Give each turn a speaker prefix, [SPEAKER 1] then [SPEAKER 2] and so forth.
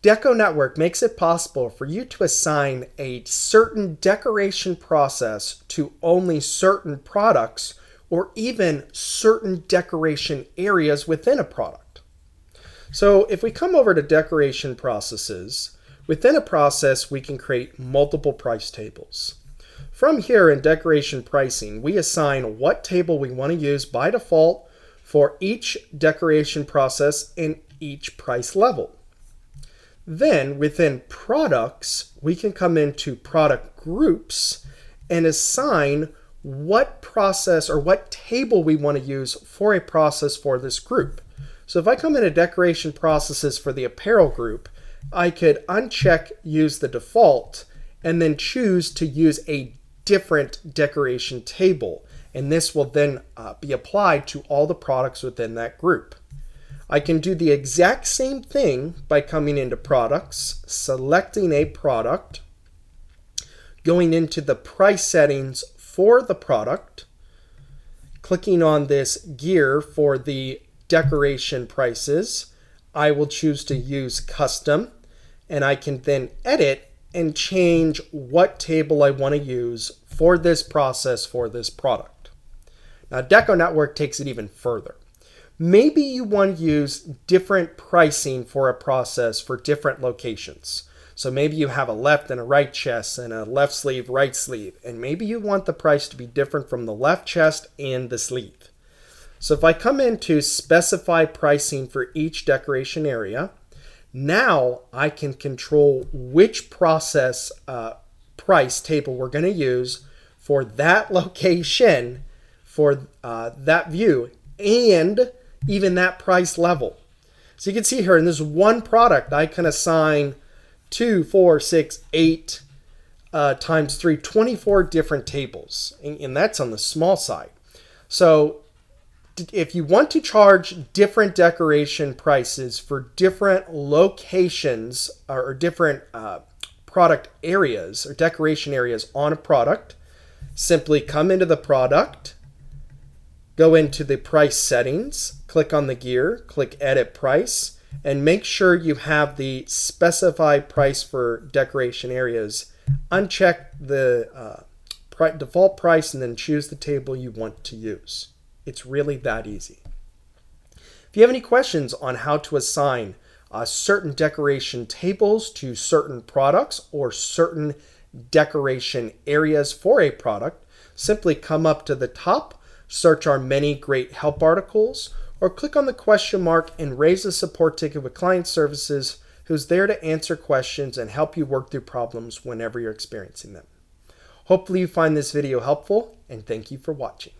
[SPEAKER 1] DecoNetwork makes it possible for you to assign a certain decoration process to only certain products or even certain decoration areas within a product. So if we come over to decoration processes, within a process we can create multiple price tables. From here in decoration pricing, we assign what table we want to use by default for each decoration process and each price level. Then within products, we can come into product groups and assign what process or what table we want to use for a process for this group. So if I come into decoration processes for the apparel group, I could uncheck use the default and then choose to use a different decoration table. And this will then be applied to all the products within that group. I can do the exact same thing by coming into products, selecting a product, going into the price settings for the product, clicking on this gear for the decoration prices. I will choose to use custom, and I can then edit and change what table I want to use for this process for this product. Now DecoNetwork takes it even further. Maybe you want to use different pricing for a process for different locations. So maybe you have a left and a right chest and a left sleeve, right sleeve, and maybe you want the price to be different from the left chest and the sleeve. So if I come into specify pricing for each decoration area, now I can control which process price table we're going to use for that location, for that view, and even that price level. So you can see here in this one product, I can assign 2, 4, 6, 8 times 3, 24 different tables. And that's on the small side. So if you want to charge different decoration prices for different locations or different product areas or decoration areas on a product, simply come into the product, go into the price settings, click on the gear, click edit price, and make sure you have the specify price for decoration areas. Uncheck the default price and then choose the table you want to use. It's really that easy. If you have any questions on how to assign certain decoration tables to certain products or certain decoration areas for a product, simply come up to the top, search our many great help articles, or click on the question mark and raise a support ticket with client services who's there to answer questions and help you work through problems whenever you're experiencing them. Hopefully you find this video helpful, and thank you for watching.